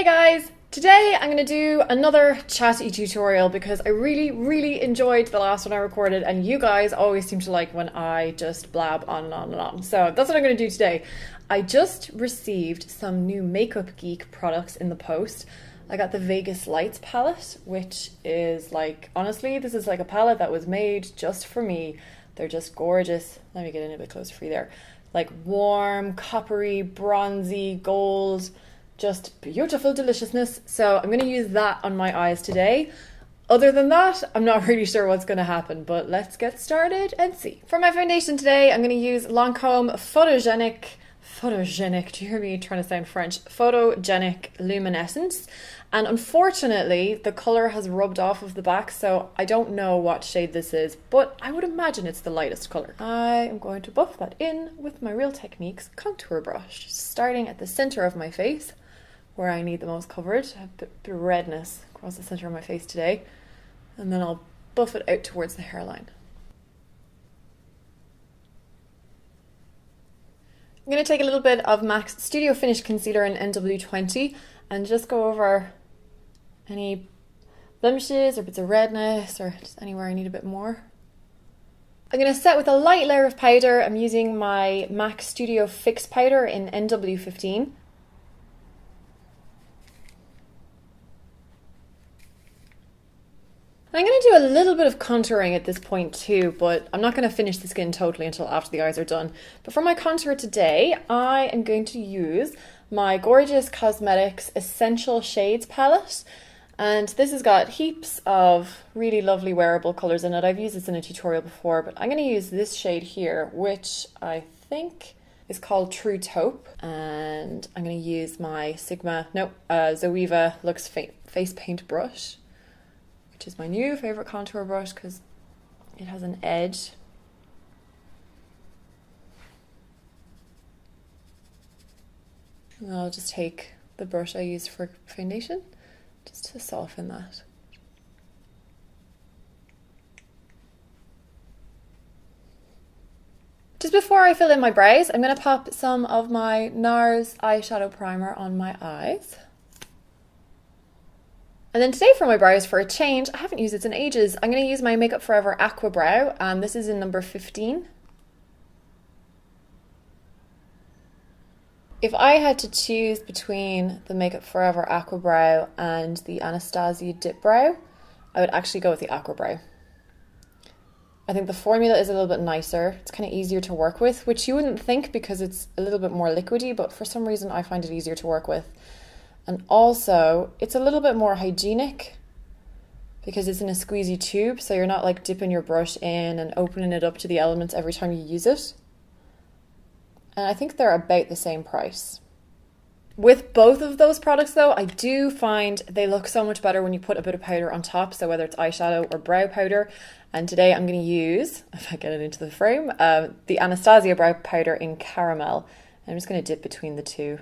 Hey guys! Today I'm going to do another chatty tutorial because I really enjoyed the last one I recorded, and you guys always seem to like when I just blab on and on and on. So that's what I'm going to do today. I just received some new Makeup Geek products in the post. I got the Vegas Lights palette, which is like, honestly, this is like a palette that was made just for me. They're just gorgeous. Let me get in a bit closer for you there. Like warm, coppery, bronzy, gold, just beautiful deliciousness. So I'm going to use that on my eyes today. Other than that, I'm not really sure what's going to happen, but let's get started and see. For my foundation today, I'm going to use LANCOME Photogenic, do you hear me trying to sound French? Photogenic Luminescence. And unfortunately, the colour has rubbed off of the back, so I don't know what shade this is, but I would imagine it's the lightest colour. I am going to buff that in with my Real Techniques contour brush, starting at the centre of my face, where I need the most coverage. I have a bit of redness across the centre of my face today, and then I'll buff it out towards the hairline. I'm going to take a little bit of MAC's Studio Finish Concealer in NW20 and just go over any blemishes or bits of redness or just anywhere I need a bit more. I'm going to set with a light layer of powder. I'm using my MAC Studio Fix powder in NW15. I'm going to do a little bit of contouring at this point too, but I'm not going to finish the skin totally until after the eyes are done. But for my contour today, I am going to use my Gorgeous Cosmetics Essential Shades palette. And this has got heaps of really lovely wearable colours in it. I've used this in a tutorial before, but I'm going to use this shade here, which I think is called True Taupe. And I'm going to use my ZOEIA LUXE Face Paint Brush, which is my new favourite contour brush because it has an edge. And I'll just take the brush I use for foundation just to soften that. Just before I fill in my brows, I'm going to pop some of my NARS eyeshadow primer on my eyes. And then today for my brows, for a change, I haven't used it in ages, I'm going to use my Makeup Forever Aqua Brow, and this is in number 15. If I had to choose between the Makeup Forever Aqua Brow and the Anastasia Dip Brow, I would actually go with the Aqua Brow. I think the formula is a little bit nicer, it's kind of easier to work with, which you wouldn't think because it's a little bit more liquidy, but for some reason I find it easier to work with. And also, it's a little bit more hygienic because it's in a squeezy tube, so you're not like dipping your brush in and opening it up to the elements every time you use it. And I think they're about the same price. With both of those products though, I do find they look so much better when you put a bit of powder on top, so whether it's eyeshadow or brow powder. And today I'm going to use, if I get it into the frame, the Anastasia brow powder in Caramel. And I'm just going to dip between the two.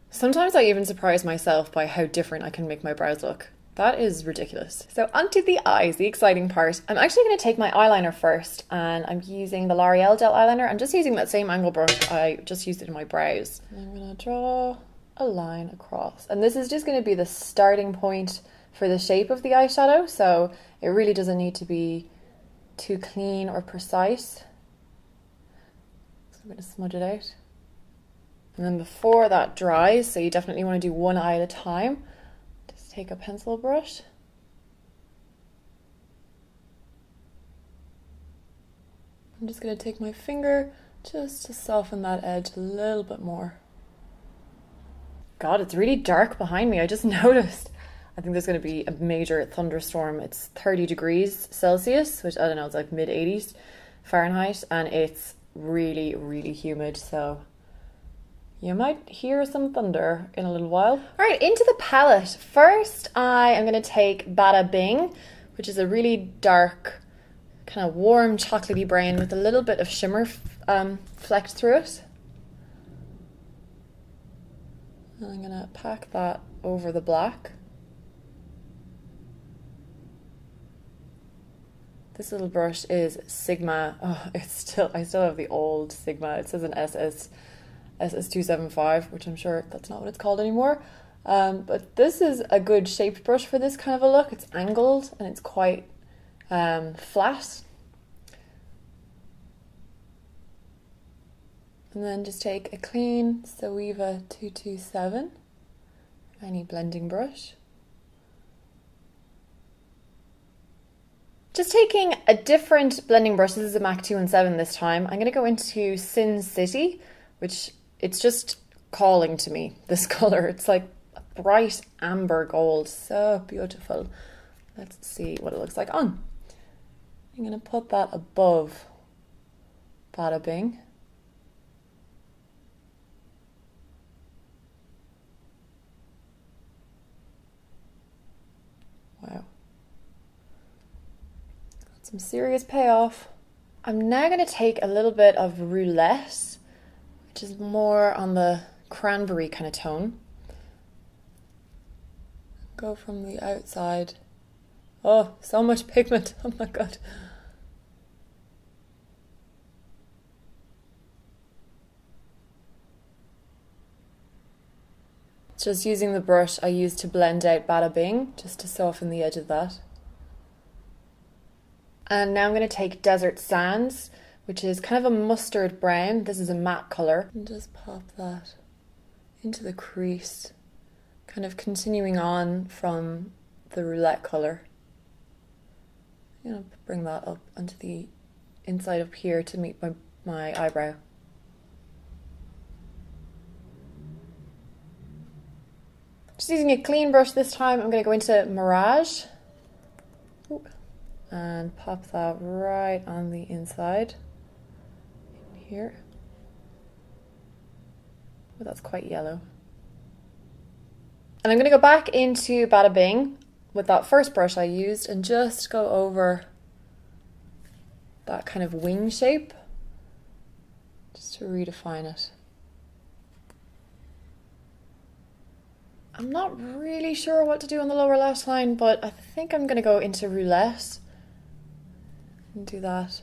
Sometimes I even surprise myself by how different I can make my brows look. That is ridiculous. So onto the eyes, the exciting part. I'm actually going to take my eyeliner first, and I'm using the L'Oreal gel eyeliner. I'm just using that same angle brush. I just used it in my brows. I'm going to draw a line across. And this is just going to be the starting point for the shape of the eyeshadow. So it really doesn't need to be too clean or precise. So I'm going to smudge it out. And then before that dries, so you definitely want to do one eye at a time, just take a pencil brush. I'm just going to take my finger just to soften that edge a little bit more. God, it's really dark behind me, I just noticed. I think there's going to be a major thunderstorm. It's 30 degrees Celsius, which I don't know, it's like mid-80s Fahrenheit, and it's really humid, so you might hear some thunder in a little while. All right, into the palette. First, I am going to take Bada Bing, which is a really dark, kind of warm chocolatey brown with a little bit of shimmer flecked through it. And I'm going to pack that over the black. This little brush is Sigma. Oh, I still have the old Sigma. It says an SS275, which I'm sure that's not what it's called anymore. But this is a good shaped brush for this kind of a look. It's angled and it's quite flat. And then just take a clean ZOEIA 227, any blending brush. Just taking a different blending brush, this is a MAC 217 this time. I'm going to go into Sin City, which it's just calling to me, this color. It's like a bright amber gold, so beautiful. Let's see what it looks like on. I'm going to put that above Bada Bing. Wow. Some serious payoff. I'm now going to take a little bit of Roulette, which is more on the cranberry kind of tone. Go from the outside. Oh, so much pigment. Oh my god. Just using the brush I used to blend out Bada Bing, just to soften the edge of that. And now I'm going to take Desert Sands, which is kind of a mustard brown. This is a matte colour. And just pop that into the crease, kind of continuing on from the roulette colour. I'm going to bring that up onto the inside up here to meet my eyebrow. Just using a clean brush this time, I'm going to go into Mirage. Ooh. And pop that right on the inside in here. Oh, that's quite yellow. And I'm going to go back into Bada Bing with that first brush I used and just go over that kind of wing shape just to redefine it. I'm not really sure what to do on the lower lash line, but I think I'm going to go into Roulette and do that.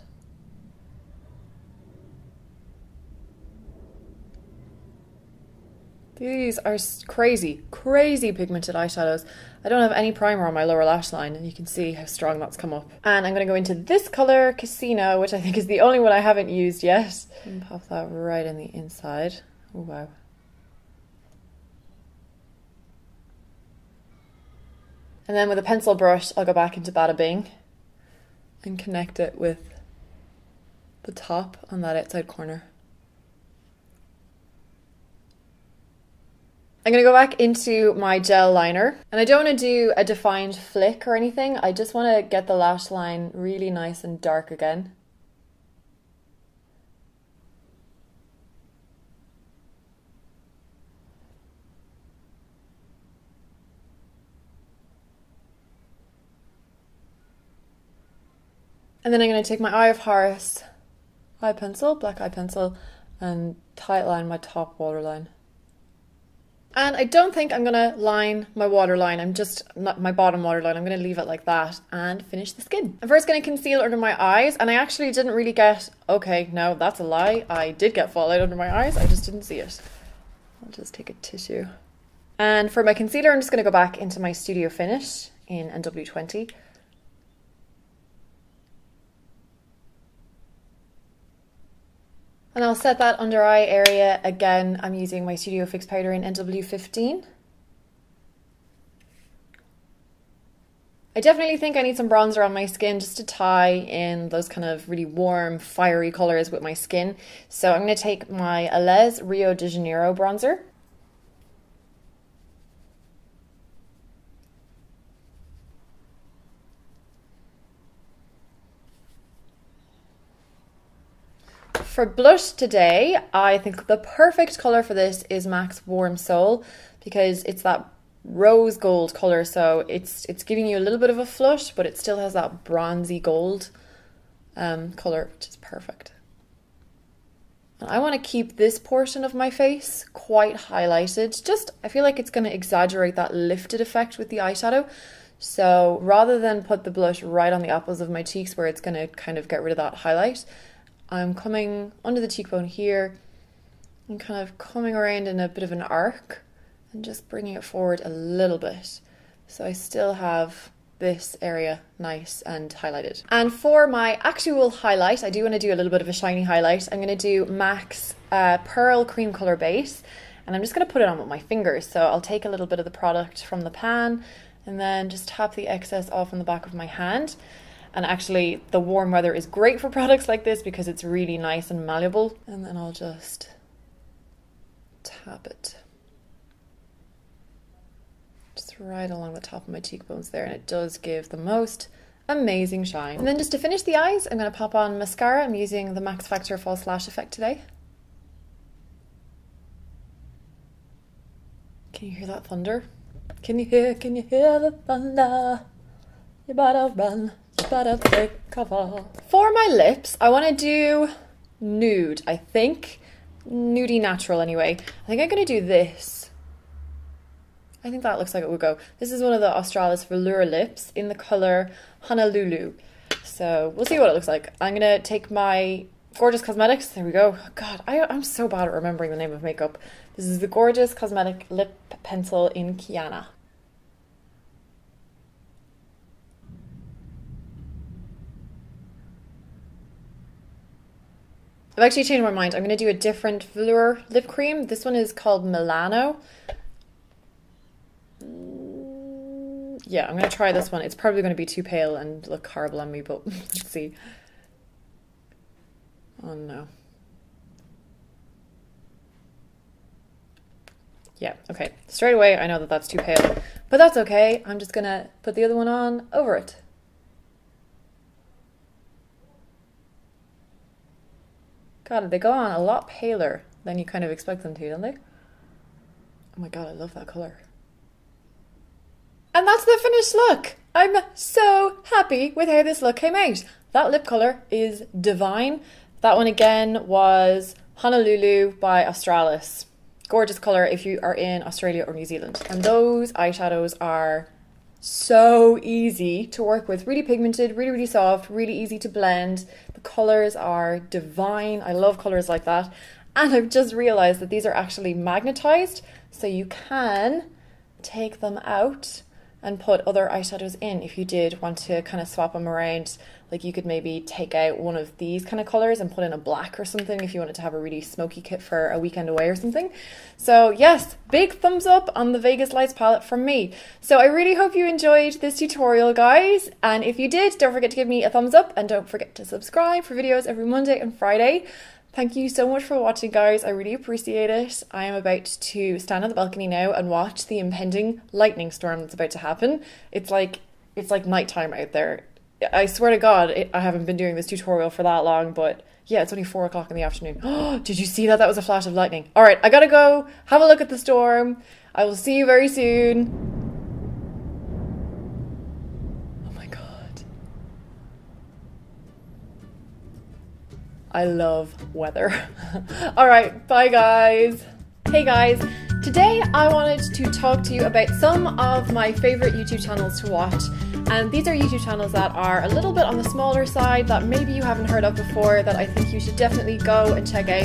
These are crazy pigmented eyeshadows. I don't have any primer on my lower lash line, and you can see how strong that's come up. And I'm going to go into this colour, Casino, which I think is the only one I haven't used yet. And pop that right in the inside. Oh wow. And then with a pencil brush, I'll go back into Bada Bing and connect it with the top on that outside corner. I'm going to go back into my gel liner, and I don't want to do a defined flick or anything. I just want to get the lash line really nice and dark again. And then I'm going to take my Eye of Horus eye pencil, black eye pencil, and tight line my top waterline. And I don't think I'm going to line my waterline, my bottom waterline, I'm going to leave it like that and finish the skin. I'm first going to conceal under my eyes, and I actually didn't really get, okay, no, that's a lie. I did get fallout under my eyes, I just didn't see it. I'll just take a tissue. And for my concealer, I'm just going to go back into my Studio Finish in NW20. And I'll set that under eye area. Again, I'm using my Studio Fix powder in NW15. I definitely think I need some bronzer on my skin just to tie in those kind of really warm, fiery colours with my skin. So I'm going to take my ELES Rio de Janeiro bronzer. For blush today, I think the perfect colour for this is MAC's Warm Soul, because it's that rose gold colour, so it's giving you a little bit of a flush, but it still has that bronzy gold colour, which is perfect. And I want to keep this portion of my face quite highlighted. Just, I feel like it's going to exaggerate that lifted effect with the eyeshadow. So rather than put the blush right on the apples of my cheeks where it's going to kind of get rid of that highlight, I'm coming under the cheekbone here and kind of coming around in a bit of an arc and just bringing it forward a little bit. So I still have this area nice and highlighted. And for my actual highlight, I do want to do a little bit of a shiny highlight. I'm going to do MAC's Pearl Cream Color Base, and I'm just going to put it on with my fingers. So I'll take a little bit of the product from the pan and then just tap the excess off on the back of my hand. And actually the warm weather is great for products like this because it's really nice and malleable. And then I'll just tap it just right along the top of my cheekbones there, and it does give the most amazing shine. And then just to finish the eyes, I'm going to pop on mascara. I'm using the Max Factor False Lash Effect today. Can you hear that thunder? Can you hear the thunder? You better run, you better take cover. For my lips, I want to do nude, I think. Nudie natural anyway. I think I'm going to do this. I think that looks like it would go. This is one of the Australis Velour lips in the colour Honolulu. So we'll see what it looks like. I'm going to take my Gorgeous Cosmetics. There we go. God, I'm so bad at remembering the name of makeup. This is the Gorgeous Cosmetic Lip Pencil in Kiana. I've actually changed my mind. I'm going to do a different velour lip cream. This one is called Milano. Yeah, I'm going to try this one. It's probably going to be too pale and look horrible on me, but let's see. Oh no. Yeah, okay. Straight away, I know that that's too pale, but that's okay. I'm just going to put the other one on over it. God, they go on a lot paler than you kind of expect them to, don't they? Oh my god, I love that colour. And that's the finished look! I'm so happy with how this look came out. That lip colour is divine. That one again was Honolulu by Australis. Gorgeous colour if you are in Australia or New Zealand. And those eyeshadows are so easy to work with. Really pigmented, really, really soft, really easy to blend. The colours are divine. I love colours like that. And I've just realised that these are actually magnetised, so you can take them out and put other eyeshadows in if you did want to kind of swap them around. Like you could maybe take out one of these kind of colours and put in a black or something if you wanted to have a really smoky kit for a weekend away or something. So yes, big thumbs up on the Vegas Lights palette from me. So I really hope you enjoyed this tutorial, guys. And if you did, don't forget to give me a thumbs up and don't forget to subscribe for videos every Monday and Friday. Thank you so much for watching, guys. I really appreciate it. I am about to stand on the balcony now and watch the impending lightning storm that's about to happen. It's like nighttime out there. I swear to God, I haven't been doing this tutorial for that long, but yeah, it's only 4 o'clock in the afternoon. Oh, did you see that? That was a flash of lightning. All right, I gotta go have a look at the storm. I will see you very soon. I love weather. All right, bye guys. Hey guys, today I wanted to talk to you about some of my favorite YouTube channels to watch. And these are YouTube channels that are a little bit on the smaller side that maybe you haven't heard of before that I think you should definitely go and check out.